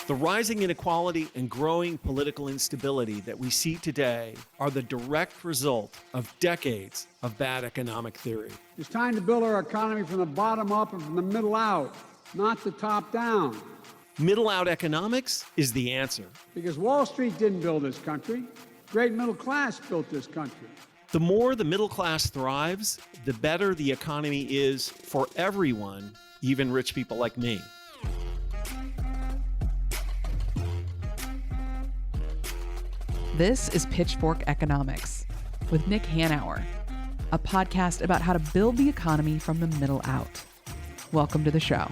The rising inequality and growing political instability that we see today are the direct result of decades of bad economic theory. It's time to build our economy from the bottom up and from the middle out, not the top down. Middle out economics is the answer. Because Wall Street didn't build this country. Great middle class built this country. The more the middle class thrives, the better the economy is for everyone, even rich people like me. This is Pitchfork Economics with Nick Hanauer, a podcast about how to build the economy from the middle out. Welcome to the show.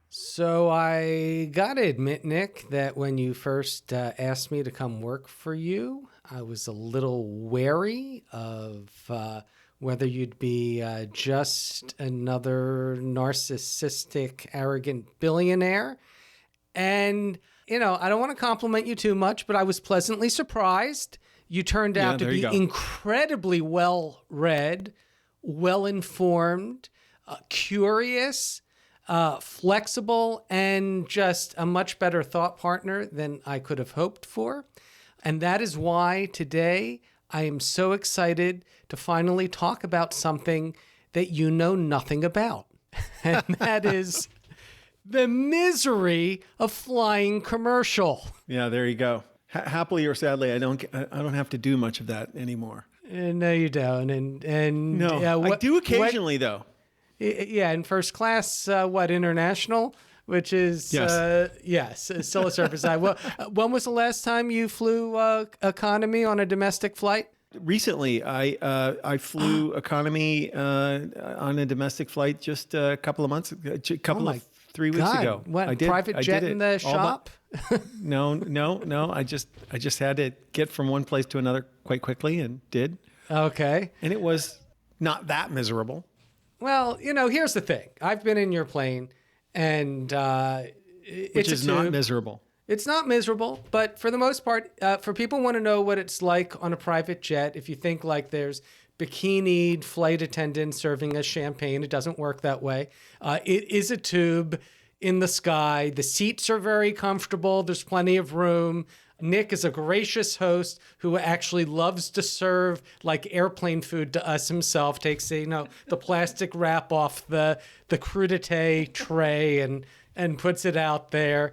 So I gotta admit, Nick, that when you first asked me to come work for you, I was a little wary of whether you'd be just another narcissistic, arrogant billionaire. And, you know, I don't want to compliment you too much, but I was pleasantly surprised. You turned out to be incredibly well-read, well-informed, curious, flexible, and just a much better thought partner than I could have hoped for. And that is why today I am so excited to finally talk about something that you know nothing about. And that is the misery of flying commercial. Yeah, there you go. Happily or sadly, I don't have to do much of that anymore. No, you don't. And no, I do occasionally though. Yeah, in first class, international, which is still a surface side. Well, when was the last time you flew economy on a domestic flight? Recently, I flew economy on a domestic flight just a couple of months, 3 weeks ago. What, I did. Private jet in the shop? No. I just had to get from one place to another quite quickly and did. Okay. And it was not that miserable. Well, here's the thing. I've been in your plane, and which is not miserable. It's not miserable, but for the most part, for people who want to know what it's like on a private jet, if you think like there's bikinied flight attendants serving us champagne, it doesn't work that way. It is a tube in the sky. The seats are very comfortable. There's plenty of room. Nick is a gracious host who actually loves to serve like airplane food to us himself, takes the plastic wrap off the crudité tray and puts it out there.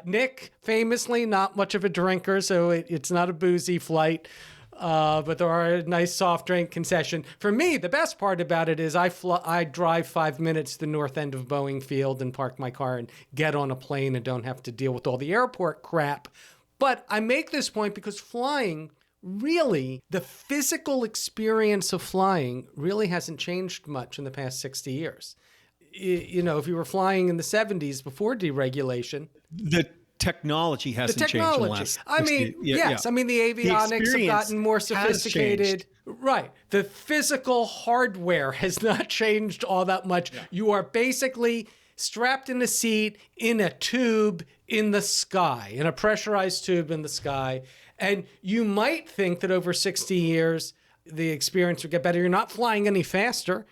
Nick, famously not much of a drinker, so it's not a boozy flight, but there are a nice soft drink concession. For me, the best part about it is I drive 5 minutes to the north end of Boeing Field and park my car and get on a plane and don't have to deal with all the airport crap. But I make this point because flying, really, the physical experience of flying really hasn't changed much in the past 60 years. If you were flying in the 70s before deregulation, the technology hasn't changed in the last 60 yes. I mean, the avionics have gotten more sophisticated. Right. The physical hardware has not changed all that much. Yeah. You are basically strapped in a seat in a tube in the sky, in a pressurized tube in the sky. And you might think that over 60 years, the experience would get better. You're not flying any faster.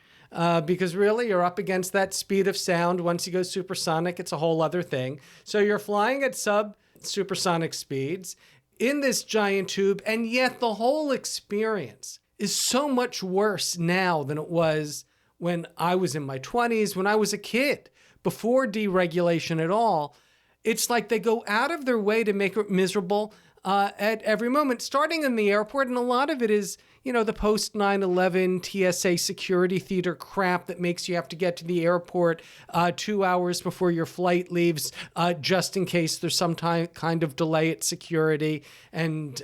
Because really you're up against that speed of sound. Once you go supersonic, it's a whole other thing. So you're flying at sub-supersonic speeds in this giant tube, and yet the whole experience is so much worse now than it was when I was in my 20s, when I was a kid, before deregulation at all. It's like they go out of their way to make it miserable at every moment, starting in the airport, and a lot of it is the post 9/11 TSA security theater crap that makes you have to get to the airport 2 hours before your flight leaves, just in case there's some kind of delay at security, and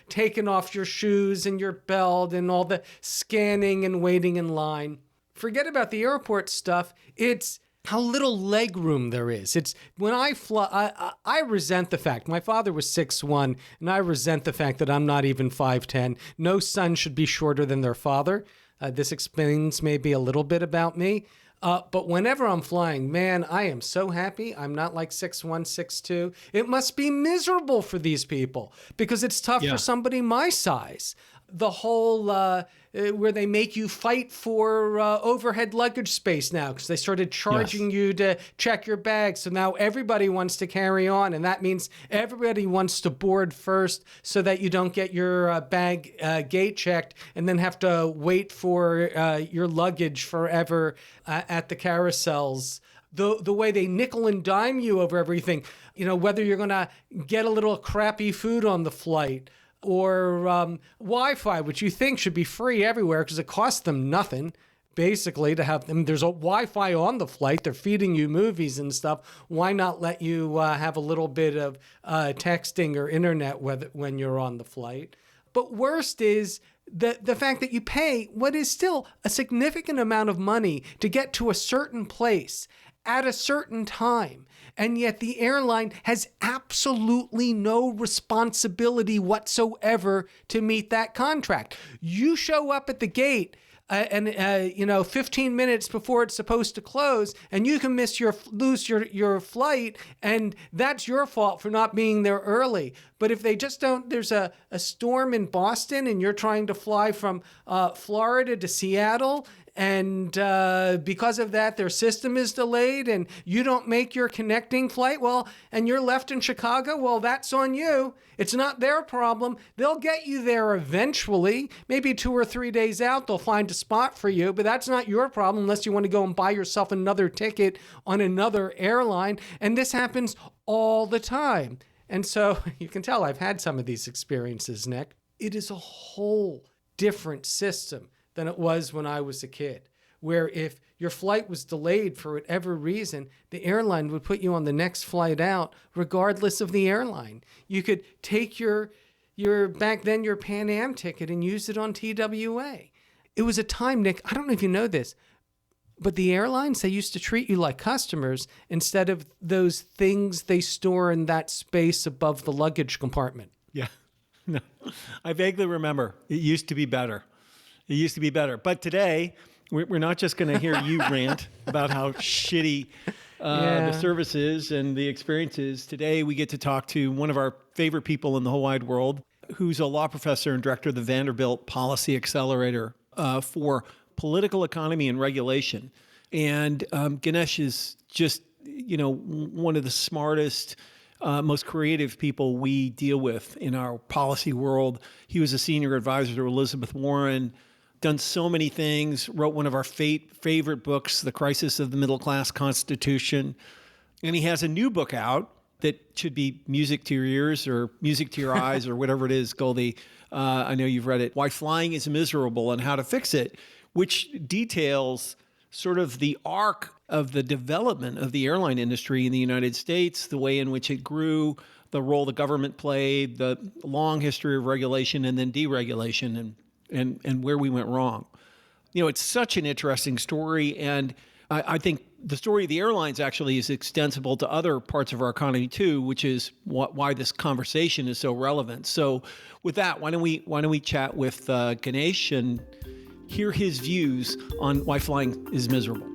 taking off your shoes and your belt and all the scanning and waiting in line. Forget about the airport stuff. It's how little leg room there is. It's when I fly, I resent the fact, my father was 6'1", and I resent the fact that I'm not even 5'10". No son should be shorter than their father. This explains maybe a little bit about me. But whenever I'm flying, man, I am so happy I'm not like 6'1", 6'2". It must be miserable for these people because it's tough for somebody my size. the whole where they make you fight for overhead luggage space now because they started charging you to check your bag. So now everybody wants to carry on, and that means everybody wants to board first so that you don't get your bag gate checked and then have to wait for your luggage forever at the carousels. The way they nickel and dime you over everything, whether you're going to get a little crappy food on the flight or Wi-Fi, which you think should be free everywhere because it costs them nothing, basically, to have them. There's a Wi-Fi on the flight. They're feeding you movies and stuff. Why not let you have a little bit of texting or internet when you're on the flight? But worst is the fact that you pay what is still a significant amount of money to get to a certain place at a certain time. And yet the airline has absolutely no responsibility whatsoever to meet that contract. You show up at the gate 15 minutes before it's supposed to close, and you can lose your flight, and that's your fault for not being there early. But if they just don't, there's a storm in Boston, and you're trying to fly from Florida to Seattle, and because of that, their system is delayed, and you don't make your connecting flight, and you're left in Chicago, that's on you. It's not their problem. They'll get you there eventually. Maybe 2 or 3 days out, they'll find a spot for you, but that's not your problem unless you want to go and buy yourself another ticket on another airline. And this happens all the time. And so you can tell I've had some of these experiences, Nick. It is a whole different system than it was when I was a kid, where if your flight was delayed for whatever reason, the airline would put you on the next flight out, regardless of the airline. You could take your back then your Pan Am ticket and use it on TWA. It was a time, Nick, I don't know if you know this, but the airlines, they used to treat you like customers instead of those things they store in that space above the luggage compartment. Yeah, no, I vaguely remember. It used to be better. But today, we're not just going to hear you rant about how shitty the service is and the experience is. Today, we get to talk to one of our favorite people in the whole wide world, who's a law professor and director of the Vanderbilt Policy Accelerator for Political Economy and Regulation. And Ganesh is just, one of the smartest, most creative people we deal with in our policy world. He was a senior advisor to Elizabeth Warren, done so many things, wrote one of our favorite books, The Crisis of the Middle Class Constitution. And he has a new book out that should be music to your ears or music to your eyes or whatever it is, Goldie. I know you've read it, Why Flying is Miserable and How to Fix It, which details sort of the arc of the development of the airline industry in the United States, the way in which it grew, the role the government played, the long history of regulation and then deregulation, and where we went wrong. It's such an interesting story, and I think the story of the airlines actually is extensible to other parts of our economy too, which is why this conversation is so relevant. So with that, why don't we chat with Ganesh and hear his views on why flying is miserable.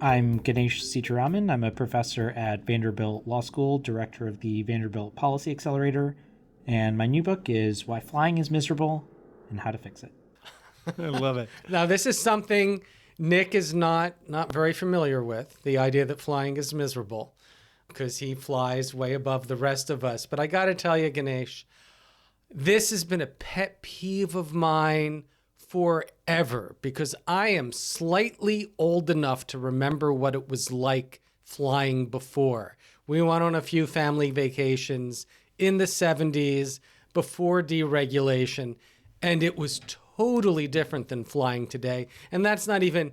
I'm Ganesh Sitaraman. I'm a professor at Vanderbilt Law School, director of the Vanderbilt Policy Accelerator, and my new book is Why Flying is Miserable and How to Fix It. I love it. Now, this is something Nick is not very familiar with, the idea that flying is miserable, because he flies way above the rest of us. But I got to tell you, Ganesh, this has been a pet peeve of mine forever, because I am slightly old enough to remember what it was like flying before. We went on a few family vacations in the 70s before deregulation, and it was totally different than flying today. And that's not even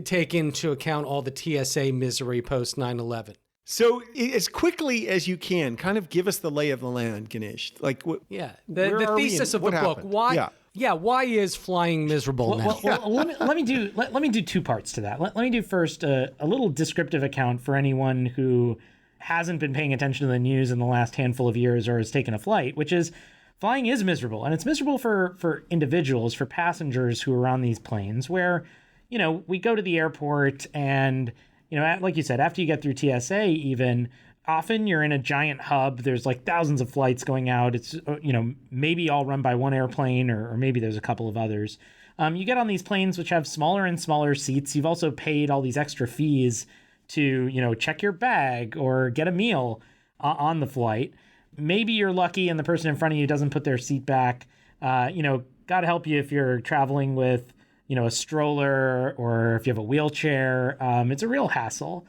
take into account all the TSA misery post 9/11. So as quickly as you can, kind of give us the lay of the land, Ganesh. Like, the thesis of the book. Why? Yeah, why is flying miserable now? Well, let me do 2 parts to that. Let me do first a little descriptive account for anyone who hasn't been paying attention to the news in the last handful of years or has taken a flight, which is flying is miserable. And it's miserable for individuals, for passengers who are on these planes where, we go to the airport and, like you said, after you get through TSA even, often you're in a giant hub. There's like thousands of flights going out. It's, maybe all run by one airplane or maybe there's a couple of others. You get on these planes which have smaller and smaller seats. You've also paid all these extra fees to, check your bag or get a meal on the flight. Maybe you're lucky and the person in front of you doesn't put their seat back. God help you if you're traveling with, a stroller or if you have a wheelchair. It's a real hassle.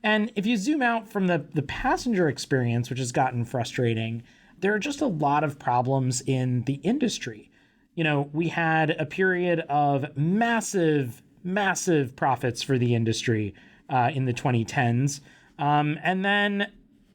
And if you zoom out from the passenger experience, which has gotten frustrating, there are just a lot of problems in the industry. We had a period of massive, massive profits for the industry in the 2010s. And then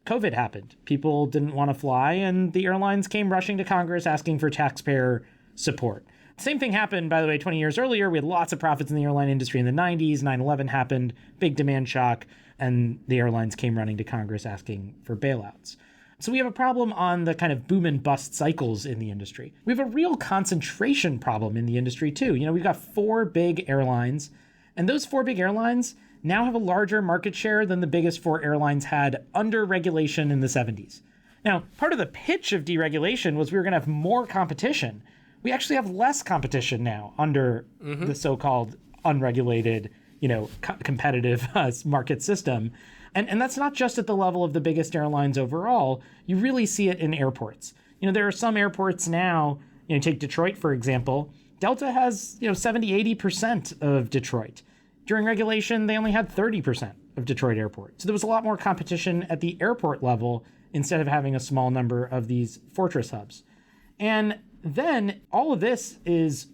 COVID happened. People didn't want to fly, and the airlines came rushing to Congress asking for taxpayer support. Same thing happened, by the way, 20 years earlier. We had lots of profits in the airline industry in the 90s. 9/11 happened, big demand shock, and the airlines came running to Congress asking for bailouts. So we have a problem on the kind of boom and bust cycles in the industry. We have a real concentration problem in the industry too. We've got 4 big airlines, and those 4 big airlines now have a larger market share than the biggest 4 airlines had under regulation in the 70s. Now, part of the pitch of deregulation was we were going to have more competition. We actually have less competition now under the so-called unregulated, competitive market system. And that's not just at the level of the biggest airlines overall. You really see it in airports. There are some airports now, take Detroit, for example. Delta has, 70, 80% of Detroit. During regulation, they only had 30% of Detroit Airport. So there was a lot more competition at the airport level instead of having a small number of these fortress hubs. And then all of this is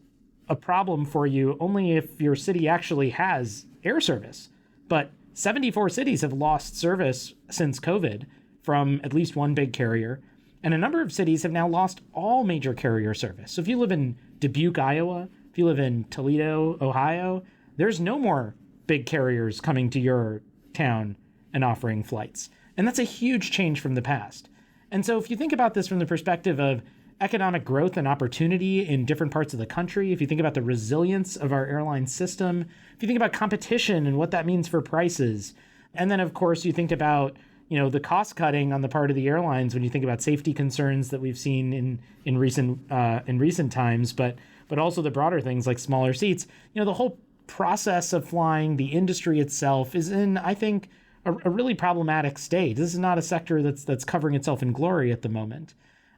a problem for you only if your city actually has air service. But 74 cities have lost service since COVID from at least one big carrier. And a number of cities have now lost all major carrier service. So if you live in Dubuque, Iowa, if you live in Toledo, Ohio, there's no more big carriers coming to your town and offering flights. And that's a huge change from the past. And so if you think about this from the perspective of economic growth and opportunity in different parts of the country, if you think about the resilience of our airline system, if you think about competition and what that means for prices, and then of course you think about the cost cutting on the part of the airlines when you think about safety concerns that we've seen in recent times, but also the broader things like smaller seats. The whole process of flying, the industry itself is in, I think, a really problematic state. This is not a sector that's covering itself in glory at the moment.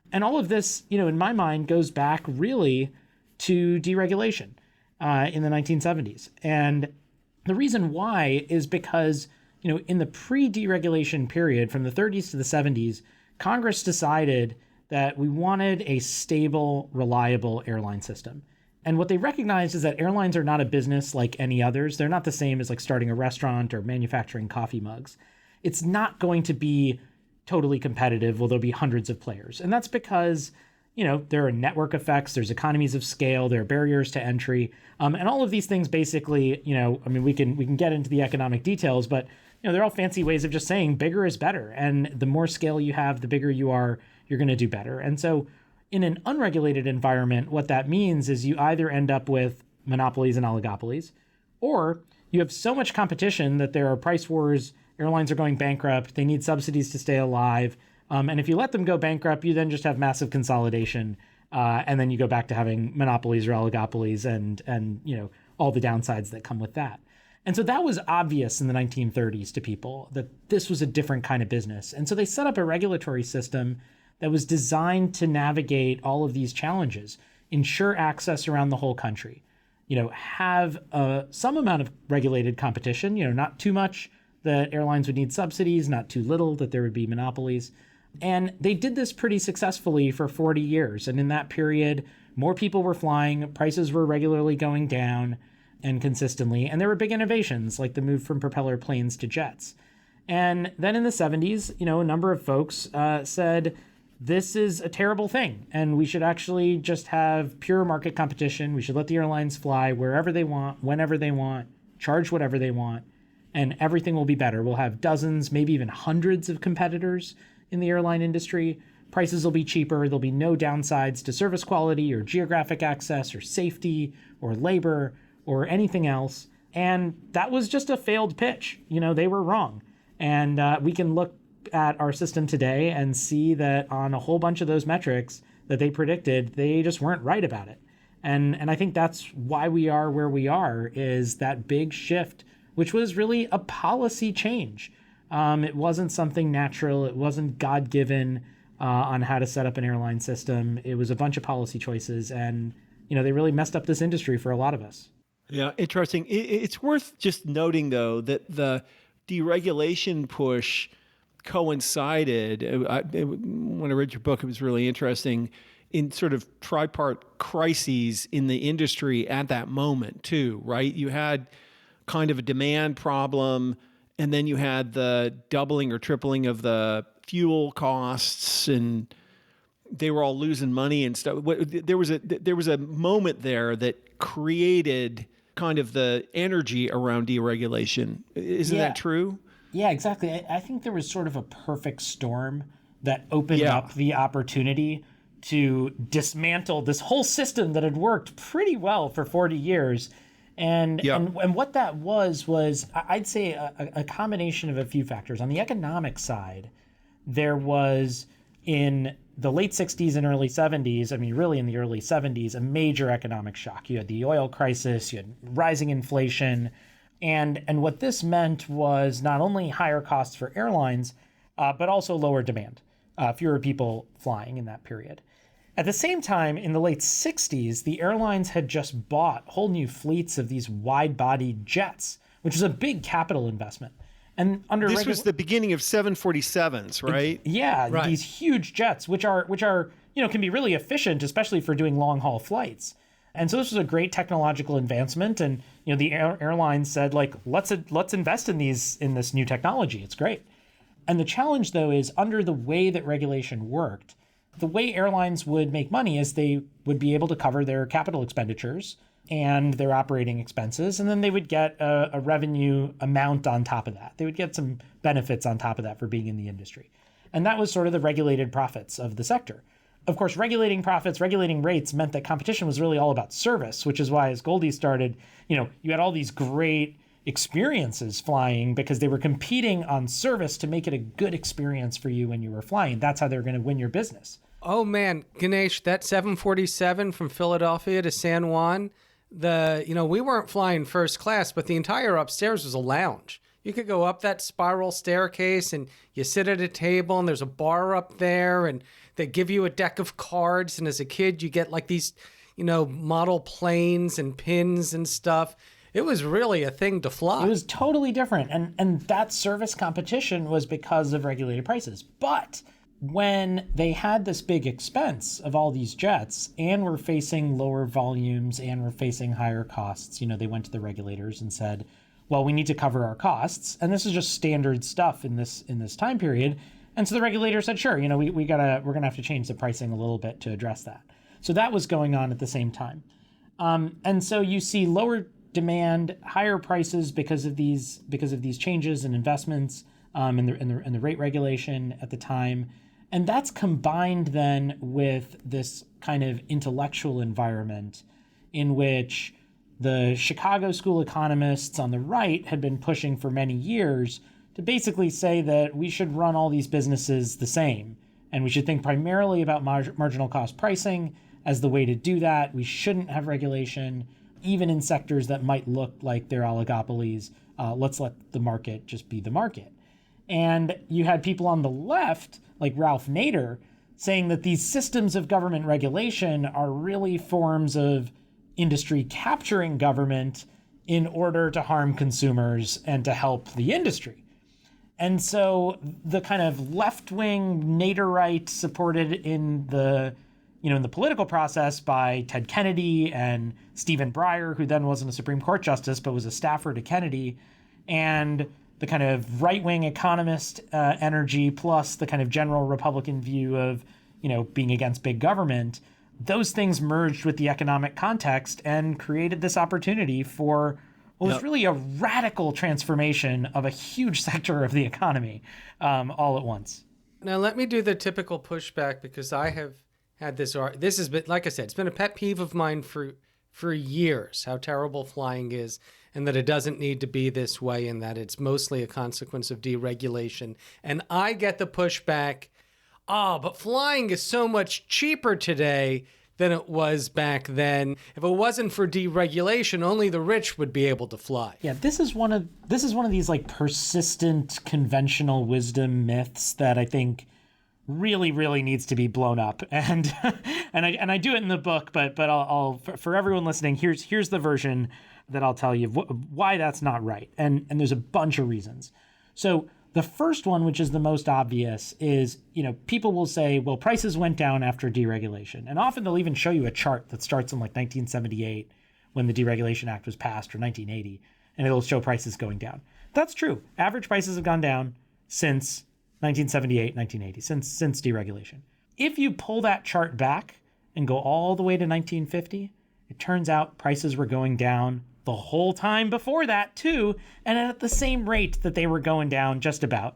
And all of this, in my mind, goes back really to deregulation in the 1970s. And the reason why is because, in the pre-deregulation period from the 30s to the 70s, Congress decided that we wanted a stable, reliable airline system. And what they recognized is that airlines are not a business like any others. They're not the same as like starting a restaurant or manufacturing coffee mugs. It's not going to be totally competitive. Well, there'll be hundreds of players. And that's because, there are network effects, there's economies of scale, there are barriers to entry. And all of these things basically, we can get into the economic details, but, they're all fancy ways of just saying bigger is better. And the more scale you have, the bigger you are, you're going to do better. And so in an unregulated environment, what that means is you either end up with monopolies and oligopolies, or you have so much competition that there are price wars. Airlines are going bankrupt. They need subsidies to stay alive. And if you let them go bankrupt, you then just have massive consolidation. And then you go back to having monopolies or oligopolies and all the downsides that come with that. And so that was obvious in the 1930s to people that this was a different kind of business. And so they set up a regulatory system that was designed to navigate all of these challenges, ensure access around the whole country, have some amount of regulated competition, not too much that airlines would need subsidies, not too little that there would be monopolies. And they did this pretty successfully for 40 years. And in that period, more people were flying, prices were regularly going down and consistently. And there were big innovations like the move from propeller planes to jets. And then in the 70s, a number of folks said, this is a terrible thing. And we should actually just have pure market competition. We should let the airlines fly wherever they want, whenever they want, charge whatever they want, and everything will be better. We'll have dozens, maybe even hundreds of competitors in the airline industry. Prices will be cheaper. There'll be no downsides to service quality or geographic access or safety or labor or anything else. And that was just a failed pitch. They were wrong. And we can look look at our system today and see that on a whole bunch of those metrics that they predicted, they just weren't right about it. And I think that's why we are where we are, is that big shift, which was really a policy change. It wasn't something natural. It wasn't God-given on how to set up an airline system. It was a bunch of policy choices, and they really messed up this industry for a lot of us. Yeah, interesting. It's worth just noting, though, that the deregulation push coincided. When I read your book, it was really interesting in sort of tripart crises in the industry at that moment, too, right? You had kind of a demand problem, and then you had the doubling or tripling of the fuel costs, and they were all losing money and stuff. There was a moment there that created kind of the energy around deregulation. Isn't that true? Yeah, exactly. I think there was sort of a perfect storm that opened up the opportunity to dismantle this whole system that had worked pretty well for 40 years. And what that was I'd say a combination of a few factors. On the economic side, there was, in the late 60s and early 70s, I mean, really in the early 70s, a major economic shock. You had the oil crisis, you had rising inflation. And what this meant was not only higher costs for airlines, but also lower demand, fewer people flying in that period. At the same time, in the late 60s, the airlines had just bought whole new fleets of these wide-bodied jets, which was a big capital investment. And this was the beginning of 747s, right? These huge jets, which are can be really efficient, especially for doing long-haul flights. And so this was a great technological advancement, and the airlines said, like, let's invest in this new technology. It's great. And the challenge, though, is under the way that regulation worked, the way airlines would make money is they would be able to cover their capital expenditures and their operating expenses, and then they would get a revenue amount on top of that. They would get some benefits on top of that for being in the industry. And that was sort of the regulated profits of the sector. Of course, regulating profits, regulating rates meant that competition was really all about service, which is why, as Goldie started, you had all these great experiences flying because they were competing on service to make it a good experience for you when you were flying. That's how they were going to win your business. Oh, man, Ganesh, that 747 from Philadelphia to San Juan, we weren't flying first class, but the entire upstairs was a lounge. You could go up that spiral staircase and you sit at a table and there's a bar up there and they give you a deck of cards. And as a kid, you get like these, model planes and pins and stuff. It was really a thing to fly. It was totally different. And that service competition was because of regulated prices. But when they had this big expense of all these jets and were facing lower volumes and were facing higher costs, they went to the regulators and said, well, we need to cover our costs. And this is just standard stuff in this time period. And so the regulator said, sure, we're gonna have to change the pricing a little bit to address that. So that was going on at the same time. And so you see lower demand, higher prices because of these changes and investments in the rate regulation at the time. And that's combined then with this kind of intellectual environment in which the Chicago school economists on the right had been pushing for many years to basically say that we should run all these businesses the same. And we should think primarily about marginal cost pricing as the way to do that. We shouldn't have regulation, even in sectors that might look like they're oligopolies. Let's let the market just be the market. And you had people on the left, like Ralph Nader, saying that these systems of government regulation are really forms of industry capturing government in order to harm consumers and to help the industry. And so the kind of left-wing Naderite supported in the political process by Ted Kennedy and Stephen Breyer, who then wasn't a Supreme Court justice but was a staffer to Kennedy, and the kind of right-wing economist energy plus the kind of general Republican view of, being against big government, those things merged with the economic context and created this opportunity for what was really a radical transformation of a huge sector of the economy all at once. Now, let me do the typical pushback because I have had this has been, like I said, it's been a pet peeve of mine for years, how terrible flying is. and that it doesn't need to be this way, and that it's mostly a consequence of deregulation. And I get the pushback, but flying is so much cheaper today than it was back then. If it wasn't for deregulation, only the rich would be able to fly. Yeah, this is one of these like persistent conventional wisdom myths that I think really, really needs to be blown up. And I do it in the book, but I'll for everyone listening, here's the version that I'll tell you why that's not right. And there's a bunch of reasons. So the first one, which is the most obvious, is, people will say, well, prices went down after deregulation. And often they'll even show you a chart that starts in like 1978 when the Deregulation Act was passed, or 1980, and it'll show prices going down. That's true. Average prices have gone down since 1978, 1980, since deregulation. If you pull that chart back and go all the way to 1950, it turns out prices were going down the whole time before that too, and at the same rate that they were going down just about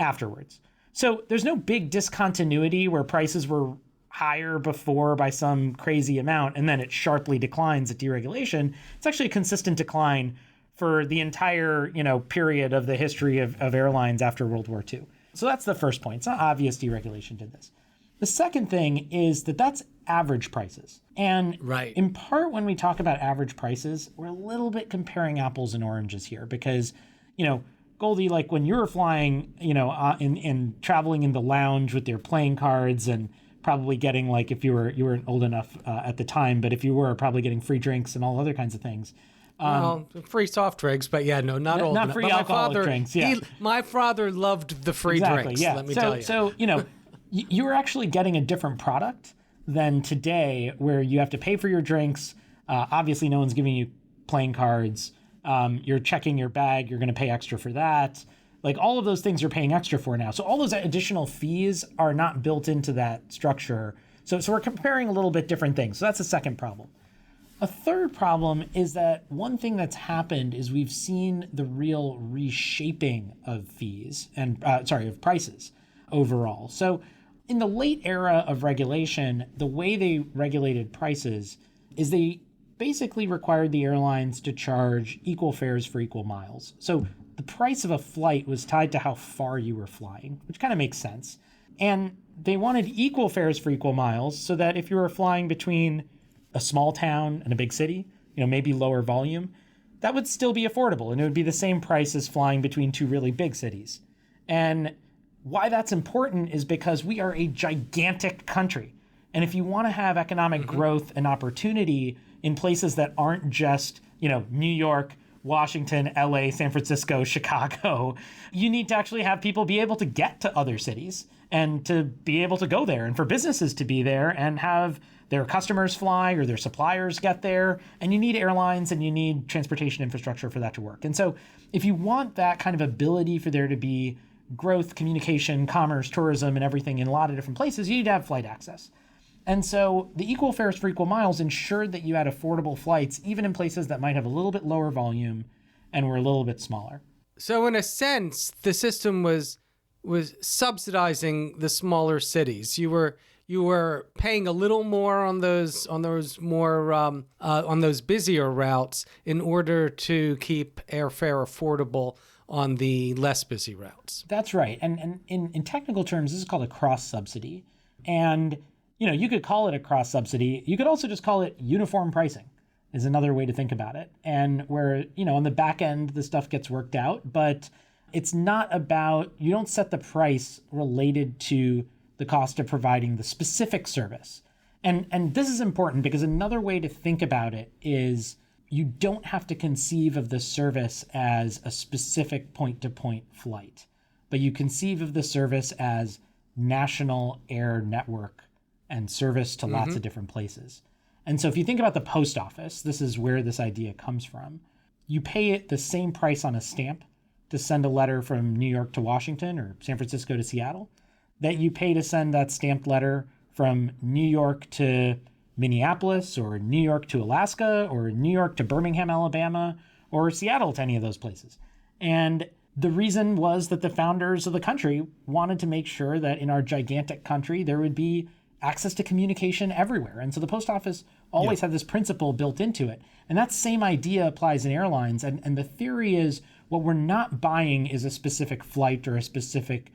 afterwards. So there's no big discontinuity where prices were higher before by some crazy amount and then it sharply declines at deregulation. It's actually a consistent decline for the entire, period of the history of airlines after World War II. So that's the first point. It's not obvious deregulation did this. The second thing is that that's average prices. And right. In part, when we talk about average prices, we're a little bit comparing apples and oranges here because, Goldie, like when you were flying, in traveling in the lounge with your playing cards and probably getting, like, if you weren't old enough at the time, but if you were, probably getting free drinks and all other kinds of things. Free soft drinks, but yeah, no, not old enough. Not free alcoholic drinks, yeah. My father loved the free drinks, yeah. let me tell you. So, you were actually getting a different product than today, where you have to pay for your drinks. Obviously, no one's giving you playing cards. You're checking your bag. You're going to pay extra for that. Like, all of those things you're paying extra for now. So all those additional fees are not built into that structure. So we're comparing a little bit different things. So that's the second problem. A third problem is that one thing that's happened is we've seen the real reshaping of fees and of prices overall. So in the late era of regulation, the way they regulated prices is they basically required the airlines to charge equal fares for equal miles. So the price of a flight was tied to how far you were flying, which kind of makes sense. And they wanted equal fares for equal miles so that if you were flying between a small town and a big city, maybe lower volume, that would still be affordable. And it would be the same price as flying between two really big cities. And why that's important is because we are a gigantic country. And if you want to have economic growth and opportunity in places that aren't just, New York, Washington, LA, San Francisco, Chicago, you need to actually have people be able to get to other cities and to be able to go there, and for businesses to be there and have their customers fly or their suppliers get there. And you need airlines and you need transportation infrastructure for that to work. And so if you want that kind of ability for there to be growth, communication, commerce, tourism, and everything in a lot of different places, you need to have flight access. And so the equal fares for equal miles ensured that you had affordable flights, even in places that might have a little bit lower volume and were a little bit smaller. So in a sense, the system was subsidizing the smaller cities. You were paying a little more on those busier routes in order to keep airfare affordable on the less busy routes. That's right. And in technical terms, this is called a cross subsidy. And you could call it a cross subsidy. You could also just call it uniform pricing is another way to think about it. And where, on the back end, the stuff gets worked out, but it's not about, you don't set the price related to the cost of providing the specific service. And this is important because another way to think about it is you don't have to conceive of the service as a specific point-to-point flight, but you conceive of the service as national air network and service to lots of different places. And so if you think about the post office, this is where this idea comes from. You pay it the same price on a stamp to send a letter from New York to Washington or San Francisco to Seattle that you pay to send that stamped letter from New York to Minneapolis or New York to Alaska or New York to Birmingham, Alabama, or Seattle to any of those places. And the reason was that the founders of the country wanted to make sure that in our gigantic country, there would be access to communication everywhere. And so the post office always had this principle built into it. And that same idea applies in airlines. And the theory is what we're not buying is a specific flight or a specific,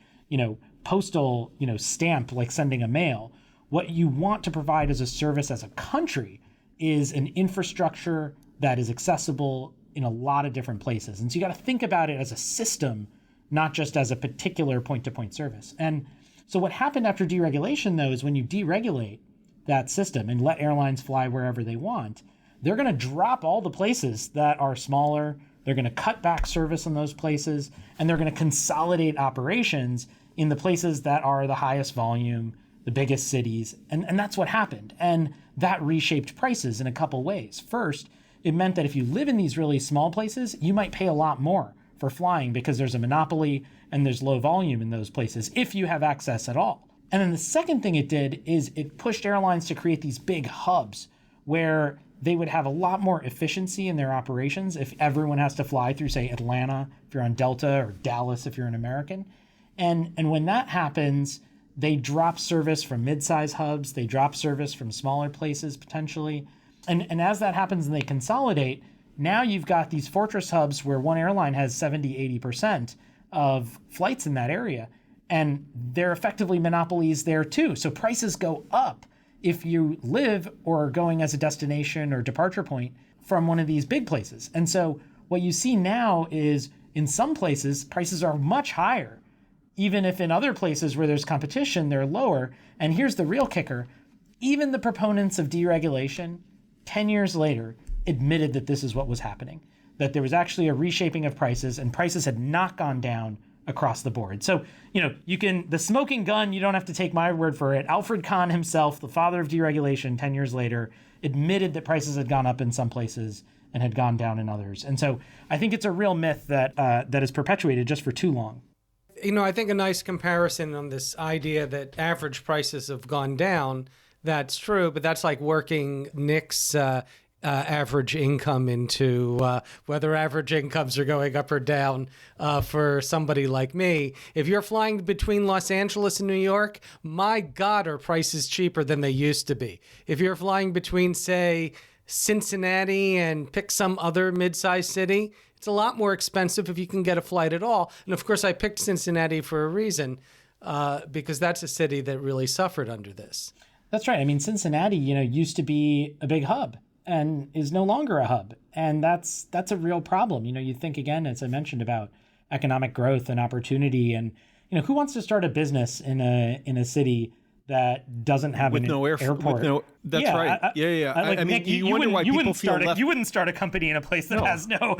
postal, stamp, like sending a mail. What you want to provide as a service as a country is an infrastructure that is accessible in a lot of different places. And so you got to think about it as a system, not just as a particular point-to-point service. And so what happened after deregulation, though, is when you deregulate that system and let airlines fly wherever they want, they're going to drop all the places that are smaller. They're going to cut back service in those places, and they're going to consolidate operations in the places that are the highest volume, the biggest cities. And that's what happened. And that reshaped prices in a couple ways. First, it meant that if you live in these really small places, you might pay a lot more for flying because there's a monopoly and there's low volume in those places if you have access at all. And then the second thing it did is it pushed airlines to create these big hubs where they would have a lot more efficiency in their operations if everyone has to fly through, say, Atlanta, if you're on Delta, or Dallas, if you're an American. And when that happens, they drop service from mid-size hubs, they drop service from smaller places potentially. And as that happens and they consolidate, now you've got these fortress hubs where one airline has 70, 80% of flights in that area. And they're effectively monopolies there too. So prices go up if you live or are going as a destination or departure point from one of these big places. And so what you see now is in some places, prices are much higher, even if in other places where there's competition, they're lower. And here's the real kicker. Even the proponents of deregulation 10 years later admitted that this is what was happening, that there was actually a reshaping of prices and prices had not gone down across the board. So, the smoking gun, you don't have to take my word for it. Alfred Kahn himself, the father of deregulation 10 years later, admitted that prices had gone up in some places and had gone down in others. And so I think it's a real myth that is perpetuated just for too long. I think a nice comparison on this idea that average prices have gone down, that's true, but that's like working Nick's average income into whether average incomes are going up or down for somebody like me. If you're flying between Los Angeles and New York, my God, are prices cheaper than they used to be. If you're flying between, say, Cincinnati and pick some other mid-sized city, it's a lot more expensive if you can get a flight at all. And of course, I picked Cincinnati for a reason, because that's a city that really suffered under this. That's right. I mean, Cincinnati, used to be a big hub and is no longer a hub. And that's a real problem. You think, again, as I mentioned, about economic growth and opportunity. And, who wants to start a business in a city that doesn't have an airport? That's right. I mean, Nick, you wonder why people feel left. You wouldn't start a company in a place that has no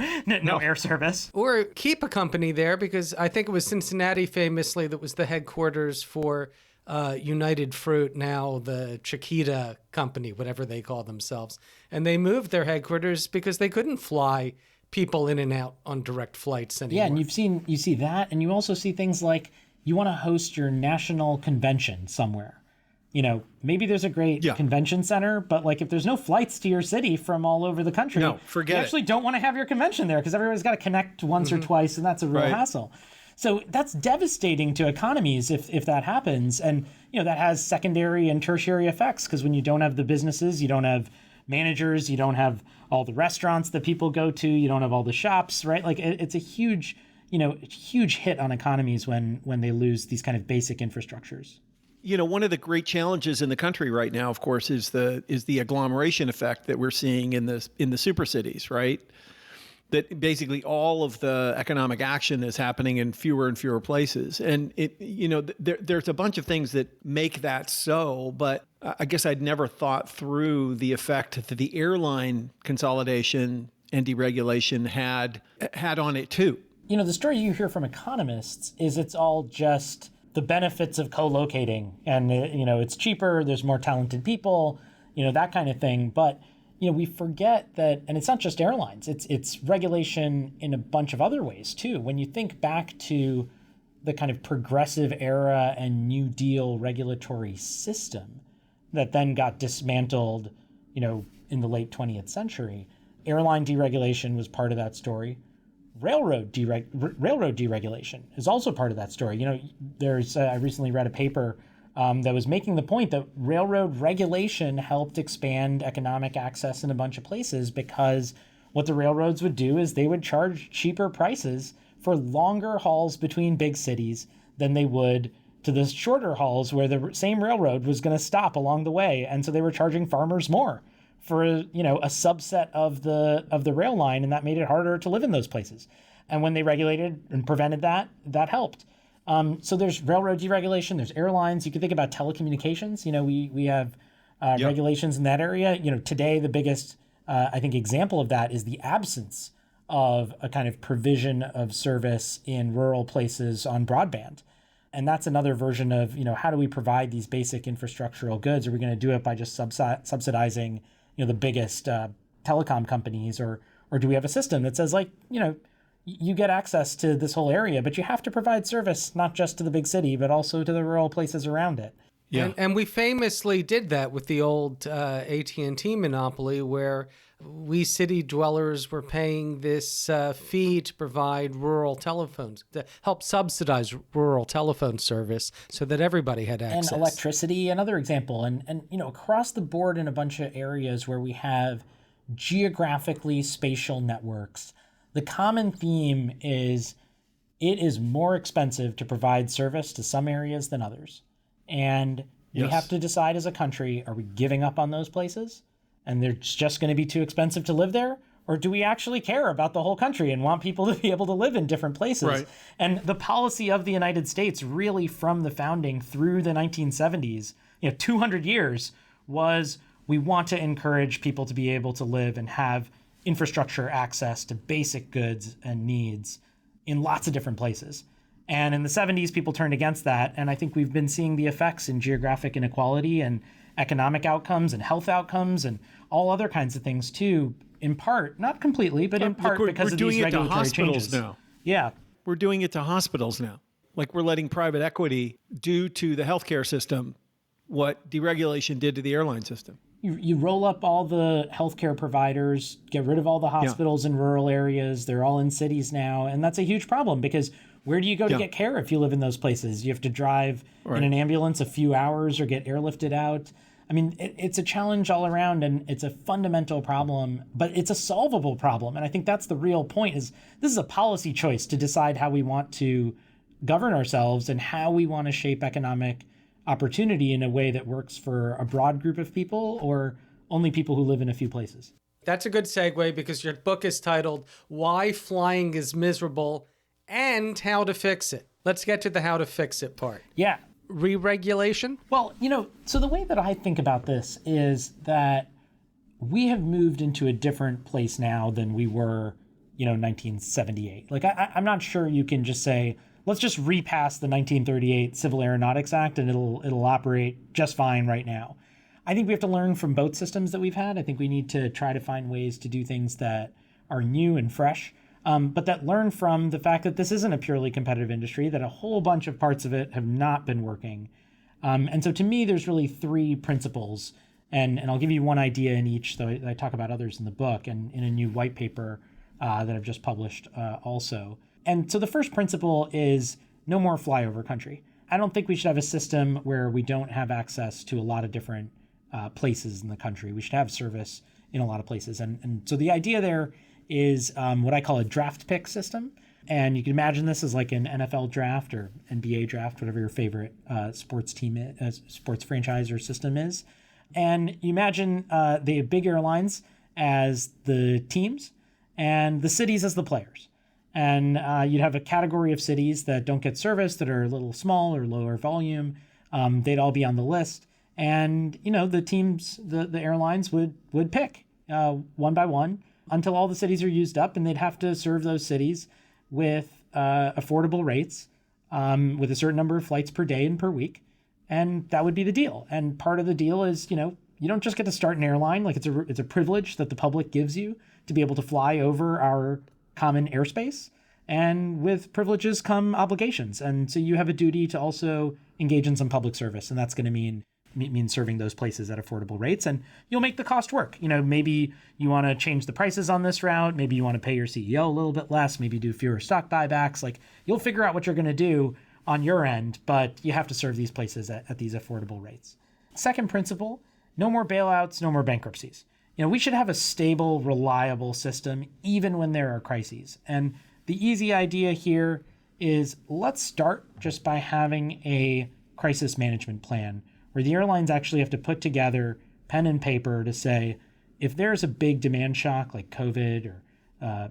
air service. Or keep a company there, because I think it was Cincinnati famously that was the headquarters for United Fruit, now the Chiquita company, whatever they call themselves. And they moved their headquarters because they couldn't fly people in and out on direct flights anymore. Yeah, and you see that, and you also see things like you want to host your national convention somewhere. Maybe there's a great convention center, but like if there's no flights to your city from all over the country, no, forget you actually don't want to have your convention there because everybody's got to connect once or twice, and that's a real hassle. So that's devastating to economies if that happens. And, that has secondary and tertiary effects because when you don't have the businesses, you don't have managers, you don't have all the restaurants that people go to, you don't have all the shops, right? Like it's a huge hit on economies when they lose these kind of basic infrastructures. One of the great challenges in the country right now, of course, is the agglomeration effect that we're seeing in the super cities, right? That basically all of the economic action is happening in fewer and fewer places. And there's a bunch of things that make that so, but I guess I'd never thought through the effect that the airline consolidation and deregulation had on it too. The story you hear from economists is it's all just the benefits of co-locating and, it's cheaper, there's more talented people, that kind of thing. But we forget that, and it's not just airlines, it's regulation in a bunch of other ways too. When you think back to the kind of progressive era and New Deal regulatory system that then got dismantled, in the late 20th century, airline deregulation was part of that story. Railroad deregulation is also part of that story. I recently read a paper that was making the point that railroad regulation helped expand economic access in a bunch of places, because what the railroads would do is they would charge cheaper prices for longer hauls between big cities than they would to the shorter hauls where the same railroad was going to stop along the way. And so they were charging farmers more for, a subset of the rail line, and that made it harder to live in those places. And when they regulated and prevented that, that helped. So there's railroad deregulation, there's airlines. You can think about telecommunications. We have regulations in that area. Today the biggest, I think, example of that is the absence of a kind of provision of service in rural places on broadband. And that's another version of, how do we provide these basic infrastructural goods? Are we going to do it by just subsidizing, the biggest telecom companies, or do we have a system that says, you get access to this whole area, but you have to provide service not just to the big city, but also to the rural places around it. Yeah. And we famously did that with the old AT&T monopoly, where we city dwellers were paying this fee to provide rural telephones, to help subsidize rural telephone service so that everybody had access. And electricity, another example. And across the board in a bunch of areas where we have geographically spatial networks, the common theme is it is more expensive to provide service to some areas than others. And we have to decide as a country, are we giving up on those places and they're just going to be too expensive to live there? Or do we actually care about the whole country and want people to be able to live in different places? Right. And the policy of the United States really from the founding through the 1970s, 200 years, was we want to encourage people to be able to live and have infrastructure access to basic goods and needs in lots of different places. And in the 70s, people turned against that. And I think we've been seeing the effects in geographic inequality and economic outcomes and health outcomes and all other kinds of things too, in part, not completely, but in part because of these regulatory changes. Now. Yeah. We're doing it to hospitals now. Like we're letting private equity do to the healthcare system what deregulation did to the airline system. You roll up all the healthcare providers, get rid of all the hospitals in rural areas. They're all in cities now. And that's a huge problem because where do you go to get care if you live in those places? You have to drive in an ambulance a few hours or get airlifted out. I mean, it's a challenge all around, and it's a fundamental problem, but it's a solvable problem. And I think that's the real point, is this is a policy choice to decide how we want to govern ourselves and how we want to shape economic opportunity in a way that works for a broad group of people or only people who live in a few places. That's a good segue, because your book is titled Why Flying is Miserable and How to Fix It. Let's get to the how to fix it part. Yeah. Re-regulation? Well, so the way that I think about this is that we have moved into a different place now than we were, 1978. Like, I'm not sure you can just say, let's just repass the 1938 Civil Aeronautics Act and it'll operate just fine right now. I think we have to learn from both systems that we've had. I think we need to try to find ways to do things that are new and fresh, but that learn from the fact that this isn't a purely competitive industry, that a whole bunch of parts of it have not been working. And so to me, there's really three principles, and I'll give you one idea in each, though I talk about others in the book and in a new white paper that I've just published also. And so the first principle is no more flyover country. I don't think we should have a system where we don't have access to a lot of different places in the country. We should have service in a lot of places. And so the idea there is what I call a draft pick system. And you can imagine this as like an NFL draft or NBA draft, whatever your favorite sports team is, sports franchise or system is. And you imagine the big airlines as the teams and the cities as the players. And you'd have a category of cities that don't get service, that are a little small or lower volume. They'd all be on the list. And, the teams, the airlines would pick one by one until all the cities are used up, and they'd have to serve those cities with affordable rates, with a certain number of flights per day and per week. And that would be the deal. And part of the deal is, you don't just get to start an airline. Like it's a privilege that the public gives you to be able to fly over our common airspace, and with privileges come obligations. And so you have a duty to also engage in some public service, and that's going to mean serving those places at affordable rates, and you'll make the cost work. Maybe you want to change the prices on this route, maybe you want to pay your CEO a little bit less, maybe do fewer stock buybacks. Like, you'll figure out what you're going to do, on your end, but you have to serve these places at these affordable rates. Second principle, no more bailouts, no more bankruptcies. We should have a stable, reliable system even when there are crises. And the easy idea here is let's start just by having a crisis management plan where the airlines actually have to put together pen and paper to say, if there's a big demand shock like COVID or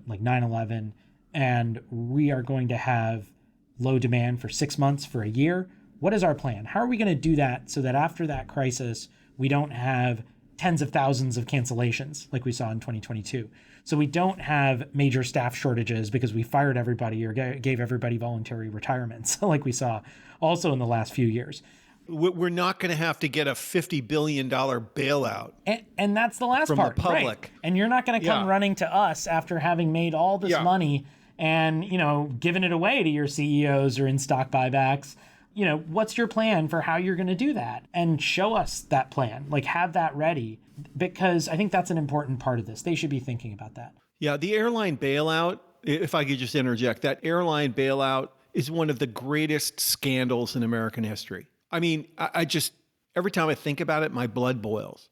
like 9/11, and we are going to have low demand for 6 months, for a year, what is our plan? How are we going to do that so that after that crisis, we don't have tens of thousands of cancellations like we saw in 2022? So we don't have major staff shortages because we fired everybody or gave everybody voluntary retirements like we saw also in the last few years. We're not going to have to get a $50 billion bailout. And that's the last from part. the public. Right. And you're not going to come running to us after having made all this money and, given it away to your CEOs or in stock buybacks. What's your plan for how you're going to do that? And show us that plan, like have that ready, because I think that's an important part of this. They should be thinking about that. Yeah, the airline bailout, if I could just interject, that airline bailout is one of the greatest scandals in American history. I mean, I just, every time I think about it, my blood boils.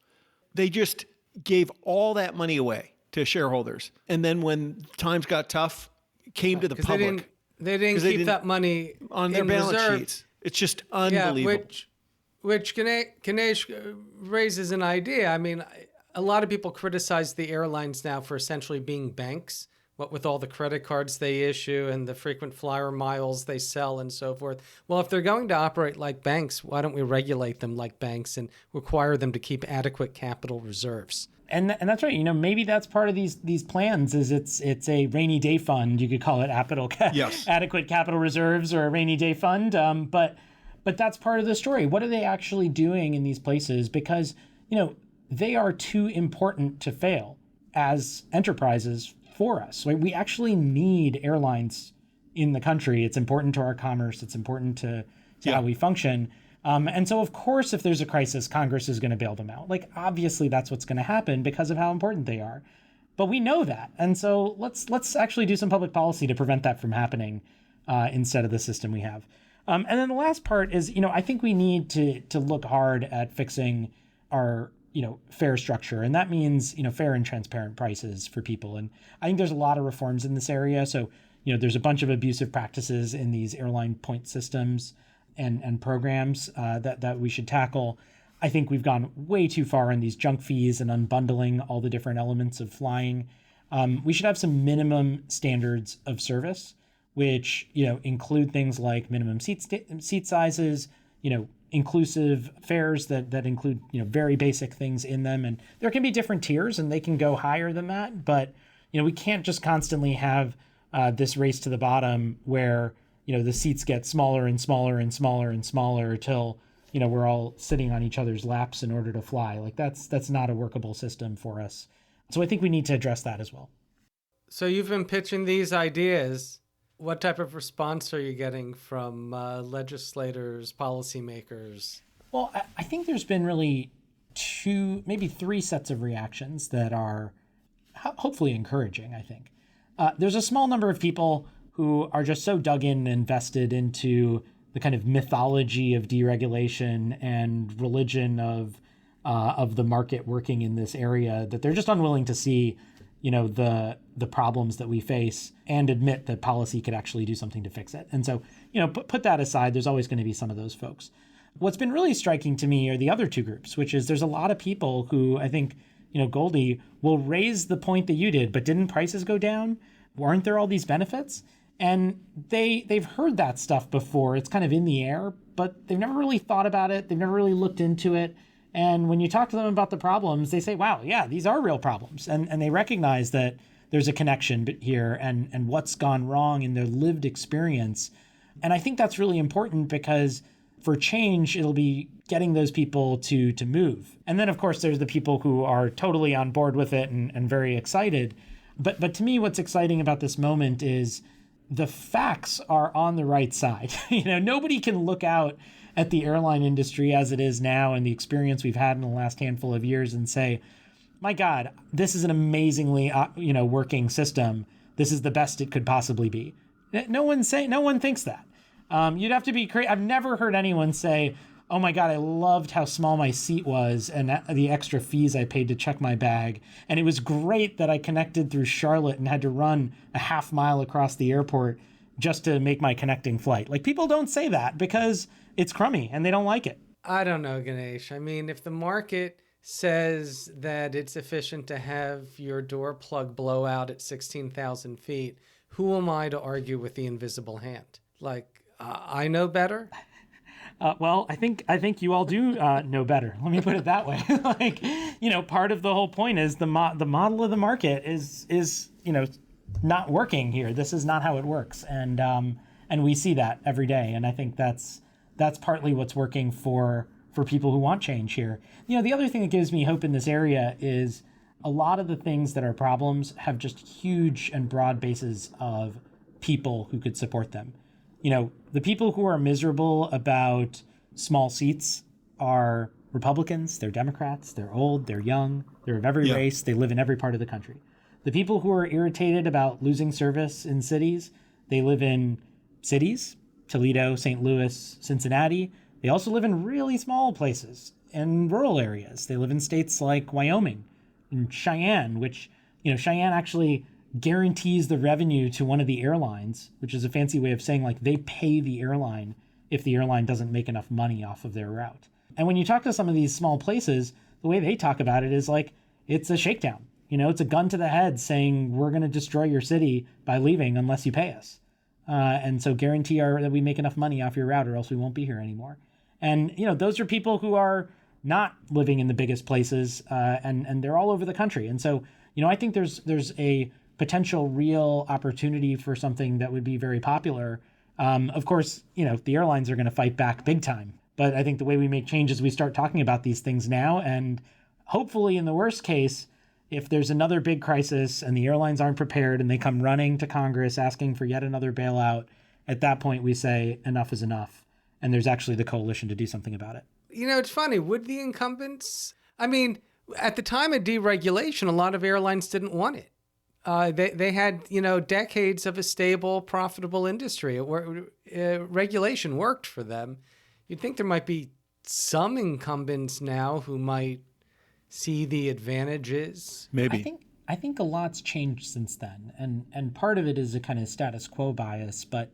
They just gave all that money away to shareholders. And then when times got tough, came to the public. They didn't keep that money on their balance sheets. It's just unbelievable. Which Ganesh raises an idea. I mean, a lot of people criticize the airlines now for essentially being banks, what with all the credit cards they issue and the frequent flyer miles they sell and so forth. Well, if they're going to operate like banks, why don't we regulate them like banks and require them to keep adequate capital reserves? And that's right. Maybe that's part of these plans is it's a rainy day fund. You could call it adequate capital reserves or a rainy day fund. But that's part of the story. What are they actually doing in these places? Because, they are too important to fail as enterprises for us. Right? We actually need airlines in the country. It's important to our commerce. It's important to how we function. And so, of course, if there's a crisis, Congress is going to bail them out. Like, obviously, that's what's going to happen because of how important they are. But we know that. And so let's actually do some public policy to prevent that from happening instead of the system we have. And then the last part is, I think we need to look hard at fixing our, fare structure. And that means, fair and transparent prices for people. And I think there's a lot of reforms in this area. So, there's a bunch of abusive practices in these airline point systems and programs that we should tackle. I think we've gone way too far in these junk fees and unbundling all the different elements of flying. We should have some minimum standards of service, which include things like minimum seat sizes, inclusive fares that include very basic things in them. And there can be different tiers, and they can go higher than that. But we can't just constantly have this race to the bottom where the seats get smaller and smaller and smaller and smaller until, we're all sitting on each other's laps in order to fly. Like that's not a workable system for us. So I think we need to address that as well. So you've been pitching these ideas. What type of response are you getting from legislators, policymakers? Well, I think there's been really 2, maybe 3 sets of reactions that are hopefully encouraging, I think. There's a small number of people who are just so dug in and invested into the kind of mythology of deregulation and religion of the market working in this area that they're just unwilling to see, the problems that we face and admit that policy could actually do something to fix it. And so, put that aside, there's always going to be some of those folks. What's been really striking to me are the other 2 groups, which is there's a lot of people who I think, Goldie, will raise the point that you did, but didn't prices go down? Weren't there all these benefits? And they've heard that stuff before. It's kind of in the air, but they've never really thought about it. They've never really looked into it. And when you talk to them about the problems, they say, wow, yeah, these are real problems. And they recognize that there's a connection here and what's gone wrong in their lived experience. And I think that's really important because for change, it'll be getting those people to move. And then, of course, there's the people who are totally on board with it and very excited. But to me, what's exciting about this moment is the facts are on the right side. Nobody can look out at the airline industry as it is now and the experience we've had in the last handful of years and say, my God, this is an amazingly, working system. This is the best it could possibly be. No one thinks that. You'd have to be crazy. I've never heard anyone say, oh my God, I loved how small my seat was and the extra fees I paid to check my bag. And it was great that I connected through Charlotte and had to run a half mile across the airport just to make my connecting flight. Like, people don't say that because it's crummy and they don't like it. I don't know, Ganesh. I mean, if the market says that it's efficient to have your door plug blow out at 16,000 feet, who am I to argue with the invisible hand? Like, I know better. Well, I think you all do know better. Let me put it that way. Like, part of the whole point is the model of the market is not working here. This is not how it works, and we see that every day. And I think that's partly what's working for people who want change here. The other thing that gives me hope in this area is a lot of the things that are problems have just huge and broad bases of people who could support them. The people who are miserable about small seats are Republicans, they're Democrats, they're old, they're young, they're of every race, they live in every part of the country. The people who are irritated about losing service in cities, they live in cities, Toledo, St. Louis, Cincinnati. They also live in really small places and rural areas. They live in states like Wyoming and Cheyenne, which, Cheyenne actually guarantees the revenue to one of the airlines, which is a fancy way of saying like they pay the airline if the airline doesn't make enough money off of their route. And when you talk to some of these small places, the way they talk about it is like it's a shakedown. It's a gun to the head saying we're going to destroy your city by leaving unless you pay us. And so guarantee that we make enough money off your route or else we won't be here anymore. And, those are people who are not living in the biggest places and they're all over the country. And so, I think there's a potential real opportunity for something that would be very popular. Of course, the airlines are going to fight back big time. But I think the way we make change is we start talking about these things now. And hopefully, in the worst case, if there's another big crisis and the airlines aren't prepared and they come running to Congress asking for yet another bailout, at that point we say enough is enough. And there's actually the coalition to do something about it. It's funny. Would the incumbents, at the time of deregulation, a lot of airlines didn't want it. They had, decades of a stable, profitable industry. Regulation worked for them. You'd think there might be some incumbents now who might see the advantages. Maybe. I think a lot's changed since then. And part of it is a kind of status quo bias. But,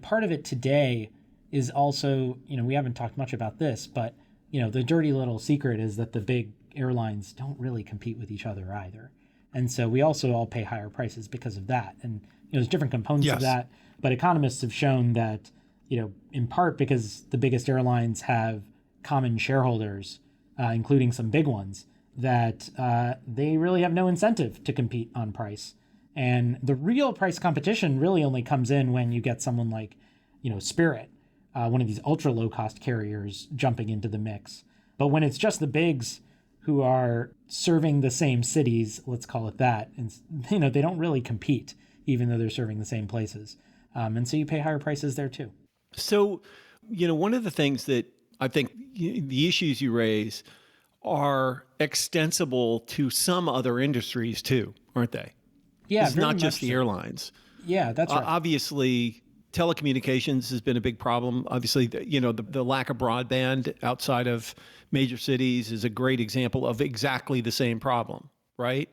part of it today is also, we haven't talked much about this, but, the dirty little secret is that the big airlines don't really compete with each other either. And so we also all pay higher prices because of that. And there's different components of that. But economists have shown that, in part because the biggest airlines have common shareholders, including some big ones, that they really have no incentive to compete on price. And the real price competition really only comes in when you get someone like, Spirit, one of these ultra low cost carriers jumping into the mix. But when it's just the bigs who are serving the same cities, let's call it that, and they don't really compete, even though they're serving the same places. And so you pay higher prices there too. So, one of the things that I think the issues you raise are extensible to some other industries too, aren't they? Yeah, it's not just the airlines. Yeah, that's right. Obviously, telecommunications has been a big problem. Obviously, the lack of broadband outside of major cities is a great example of exactly the same problem, right?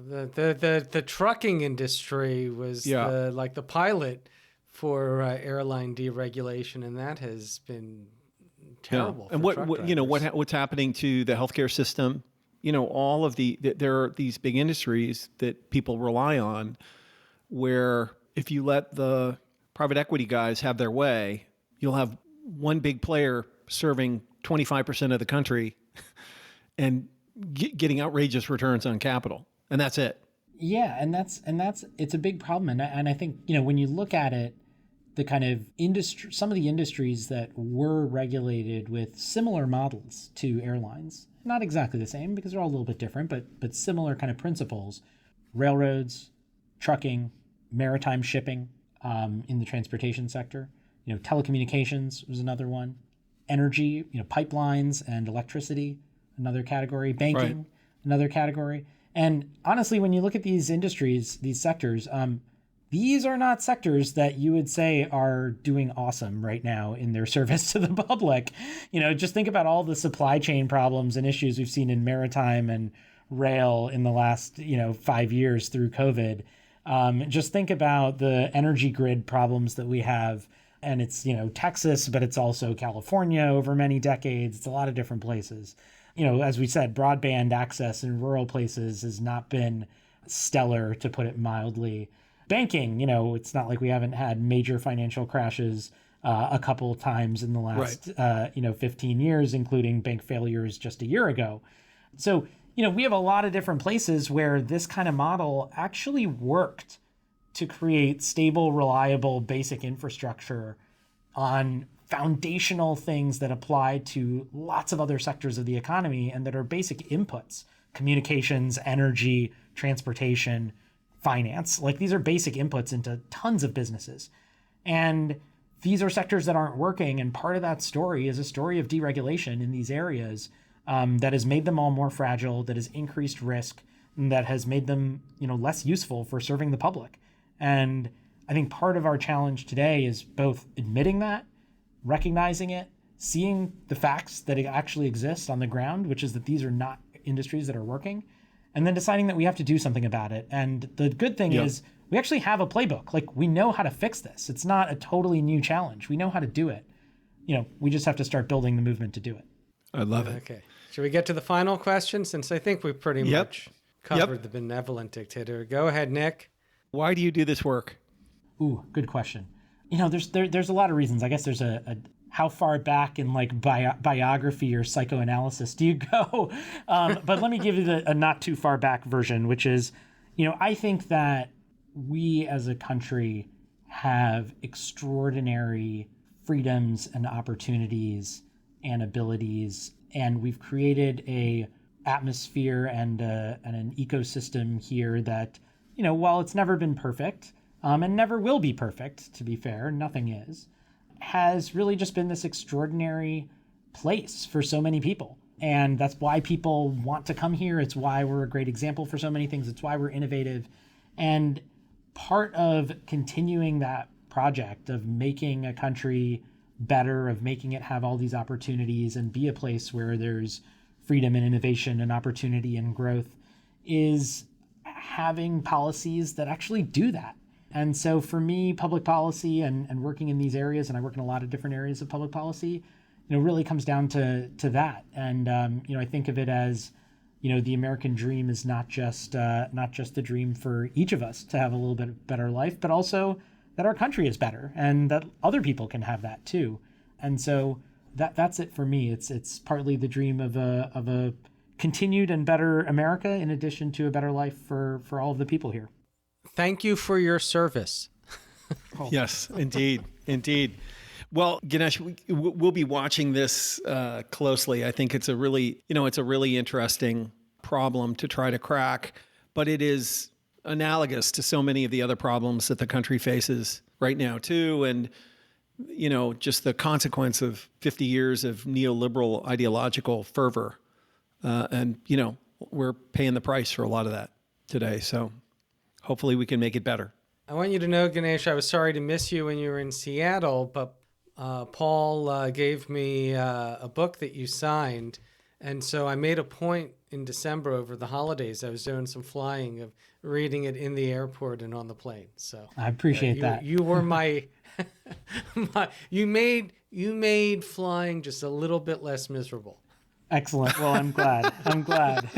The trucking industry was the pilot for airline deregulation, and that has been terrible. And what's happening to the healthcare system? All of there are these big industries that people rely on, where if you let the private equity guys have their way, you'll have one big player serving 25% of the country and getting outrageous returns on capital. And that's it. Yeah. And that's it's a big problem. And I think, when you look at it, the kind of industry, some of the industries that were regulated with similar models to airlines, not exactly the same because they're all a little bit different, but similar kind of principles, railroads, trucking, maritime shipping, in the transportation sector, telecommunications was another one, energy, pipelines and electricity, another category, banking, another category. And honestly, when you look at these industries, these sectors, these are not sectors that you would say are doing awesome right now in their service to the public. Just think about all the supply chain problems and issues we've seen in maritime and rail in the last, 5 years through COVID. Just think about the energy grid problems that we have. And it's, Texas, but it's also California over many decades. It's a lot of different places. As we said, broadband access in rural places has not been stellar, to put it mildly. Banking, it's not like we haven't had major financial crashes a couple of times in the last, 15 years, including bank failures just a year ago. So, we have a lot of different places where this kind of model actually worked to create stable, reliable, basic infrastructure on foundational things that apply to lots of other sectors of the economy and that are basic inputs: communications, energy, transportation, finance. Like, these are basic inputs into tons of businesses. And these are sectors that aren't working. And part of that story is a story of deregulation in these areas that has made them all more fragile, that has increased risk, and that has made them, less useful for serving the public. And I think part of our challenge today is both admitting that, recognizing it, seeing the facts that actually exist on the ground, which is that these are not industries that are working, and then deciding that we have to do something about it. And the good thing is we actually have a playbook. Like, we know how to fix this. It's not a totally new challenge. We know how to do it. We just have to start building the movement to do it. I love it. Okay. Should we get to the final question, since I think we've pretty much covered the benevolent dictator? Go ahead, Nick. Why do you do this work? Ooh, good question. There's a lot of reasons. I guess there's a how far back in like biography or psychoanalysis do you go? But let me give you a not too far back version, which is, I think that we as a country have extraordinary freedoms and opportunities and abilities, and we've created a atmosphere and an ecosystem here that, while it's never been perfect, and never will be perfect, to be fair, nothing is, has really just been this extraordinary place for so many people. And that's why people want to come here. It's why we're a great example for so many things. It's why we're innovative. And part of continuing that project of making a country better, of making it have all these opportunities and be a place where there's freedom and innovation and opportunity and growth, is having policies that actually do that. And so for me, public policy and working in these areas, and I work in a lot of different areas of public policy, really comes down to that. And, I think of it as, the American dream is not just the dream for each of us to have a little bit better life, but also that our country is better and that other people can have that too. And so that's it for me. It's partly the dream of a continued and better America, in addition to a better life for all of the people here. Thank you for your service. Yes, indeed. Indeed. Well, Ganesh, we'll be watching this closely. I think it's a really interesting problem to try to crack, but it is analogous to so many of the other problems that the country faces right now too. And, just the consequence of 50 years of neoliberal ideological fervor. And, we're paying the price for a lot of that today. So hopefully we can make it better. I want you to know, Ganesh, I was sorry to miss you when you were in Seattle, but Paul gave me a book that you signed. And so I made a point in December over the holidays. I was doing some flying of reading it in the airport and on the plane. So I appreciate that. You were my, you made flying just a little bit less miserable. Excellent. Well, I'm glad. I'm glad.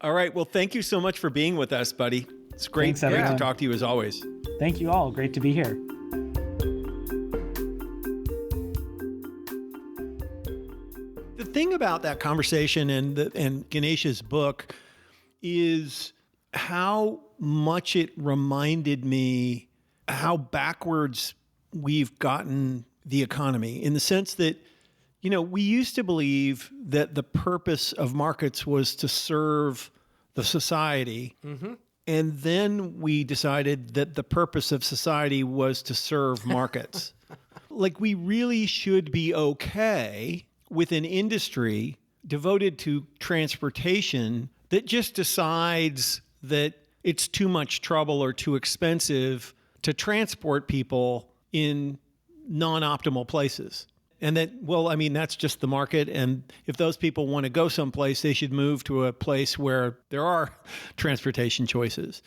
All right. Well, thank you so much for being with us, buddy. It's great to talk to you as always. Thank you all. Great to be here. The thing about that conversation and Ganesh's book is how much it reminded me how backwards we've gotten the economy, in the sense that, we used to believe that the purpose of markets was to serve the society. Mm-hmm. And then we decided that the purpose of society was to serve markets. Like, we really should be okay with an industry devoted to transportation that just decides that it's too much trouble or too expensive to transport people in non-optimal places. And that, well, I mean, that's just the market. And if those people want to go someplace, they should move to a place where there are transportation choices.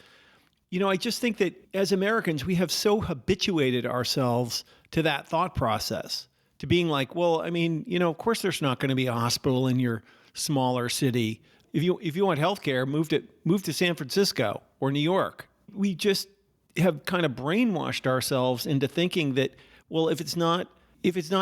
You know, I just think that as Americans, we have so habituated ourselves to that thought process, to being like, well, I mean, you know, of course there's not going to be a hospital in your smaller city. If you want healthcare, move to San Francisco or New York. We just have kind of brainwashed ourselves into thinking that, well, if it's not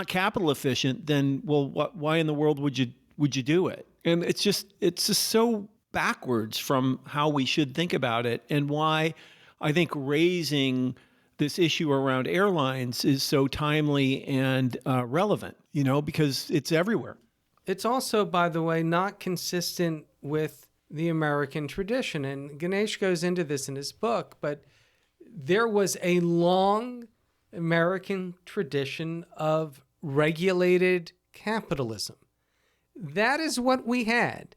capital efficient, then, well, why in the world would you do it? And it's just so backwards from how we should think about it, and why I think raising this issue around airlines is so timely and relevant, you know, because it's everywhere. It's also, by the way, not consistent with the American tradition. And Ganesh goes into this in his book, but there was a long American tradition of regulated capitalism. That is what we had.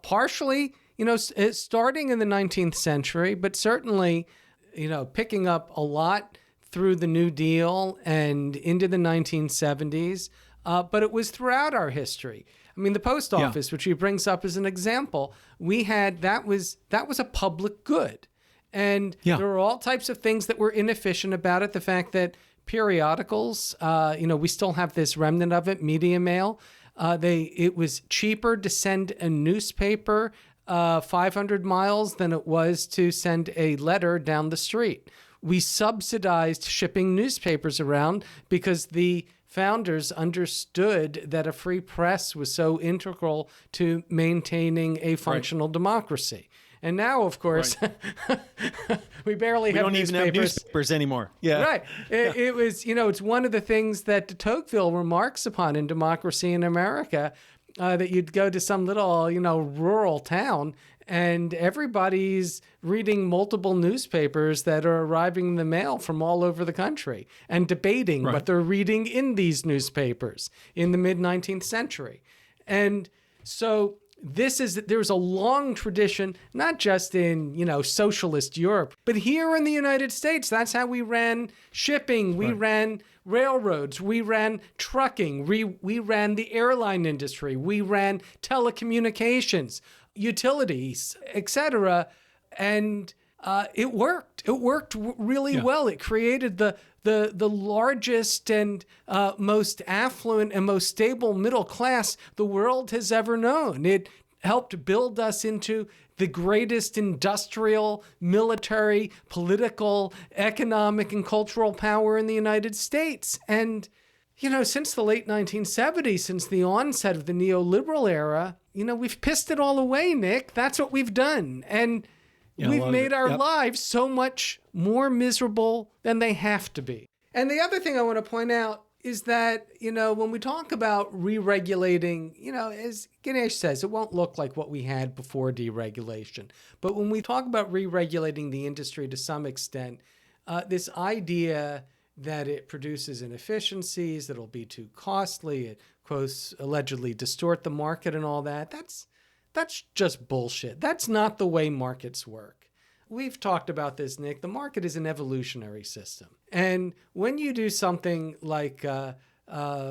Partially, you know, starting in the 19th century, but certainly, you know, picking up a lot through the New Deal and into the 1970s. But it was throughout our history. I mean, the post office, which he brings up as an example, we had that was a public good. And there were all types of things that were inefficient about it. The fact that periodicals, you know, we still have this remnant of it, media mail. It was cheaper to send a newspaper 500 miles than it was to send a letter down the street. We subsidized shipping newspapers around because the founders understood that a free press was so integral to maintaining a functional democracy. And now, of course, we barely have newspapers. We don't even have newspapers anymore. Yeah. Right. It was, you know, it's one of the things that de Tocqueville remarks upon in Democracy in America, that you'd go to some little, you know, rural town and everybody's reading multiple newspapers that are arriving in the mail from all over the country and debating what they're reading in these newspapers in the mid-19th century. And so there's a long tradition, not just in, you know, socialist Europe, but here in the United States. That's how we ran shipping. We ran railroads. We ran trucking. We ran the airline industry. We ran telecommunications, utilities, etc. And it worked. It worked really well. It created the largest and most affluent and most stable middle class the world has ever known. It helped build us into the greatest industrial, military, political, economic, and cultural power in the United States. And, you know, since the late 1970s, since the onset of the neoliberal era, you know, we've pissed it all away, Nick. That's what we've done. And we've made our lives so much more miserable than they have to be. And the other thing I want to point out is that, you know, when we talk about re-regulating, you know, as Ganesh says, it won't look like what we had before deregulation. But when we talk about re-regulating the industry to some extent, this idea that it produces inefficiencies, that it'll be too costly, it, quotes, allegedly distort the market and all that, that's just bullshit. That's not the way markets work. We've talked about this, Nick. The market is an evolutionary system. And when you do something like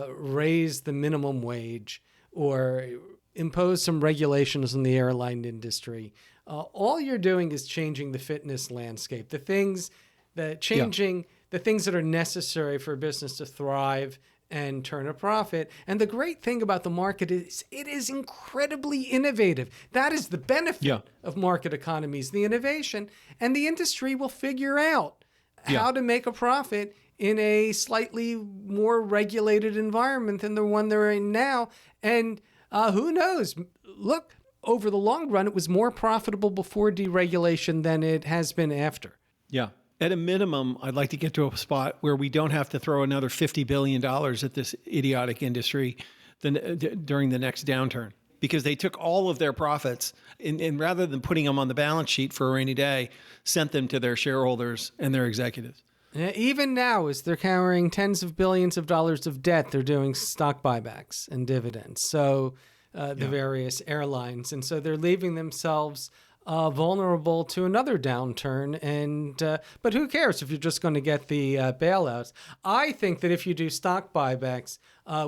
raise the minimum wage or impose some regulations on the airline industry, all you're doing is changing the fitness landscape, the things that are necessary for a business to thrive and turn a profit. And the great thing about the market is it is incredibly innovative. That is the benefit of market economies, the innovation. And the industry will figure out how to make a profit in a slightly more regulated environment than the one they're in now. And who knows? Look, over the long run, it was more profitable before deregulation than it has been after. Yeah. At a minimum, I'd like to get to a spot where we don't have to throw another $50 billion at this idiotic industry during the next downturn, because they took all of their profits and rather than putting them on the balance sheet for a rainy day, sent them to their shareholders and their executives. Even now, as they're carrying tens of billions of dollars of debt, they're doing stock buybacks and dividends. So the various airlines. And so they're leaving themselves vulnerable to another downturn. And but who cares if you're just going to get the bailouts? I think that if you do stock buybacks,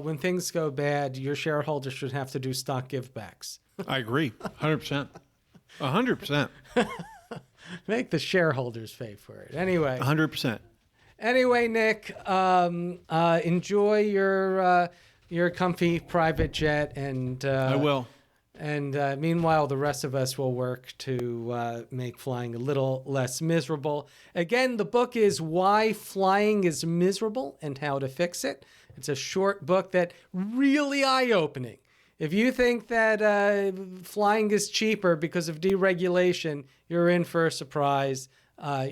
when things go bad, your shareholders should have to do stock givebacks. I agree, 100%. 100%. Make the shareholders pay for it. Anyway. 100%. Anyway, Nick, enjoy your comfy private jet, and I will. And meanwhile, the rest of us will work to make flying a little less miserable. Again, the book is Why Flying is Miserable and How to Fix It. It's a short book that really eye-opening. If you think that flying is cheaper because of deregulation, you're in for a surprise.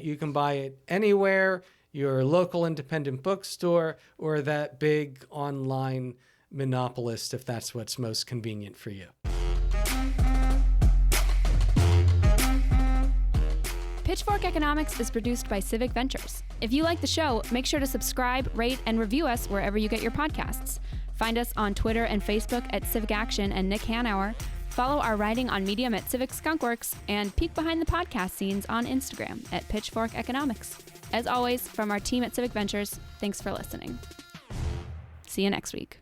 You can buy it anywhere, your local independent bookstore, or that big online monopolist, if that's what's most convenient for you. Pitchfork Economics is produced by Civic Ventures. If you like the show, make sure to subscribe, rate, and review us wherever you get your podcasts. Find us on Twitter and Facebook at Civic Action and Nick Hanauer. Follow our writing on Medium at Civic Skunkworks, and peek behind the podcast scenes on Instagram at Pitchfork Economics. As always, from our team at Civic Ventures, thanks for listening. See you next week.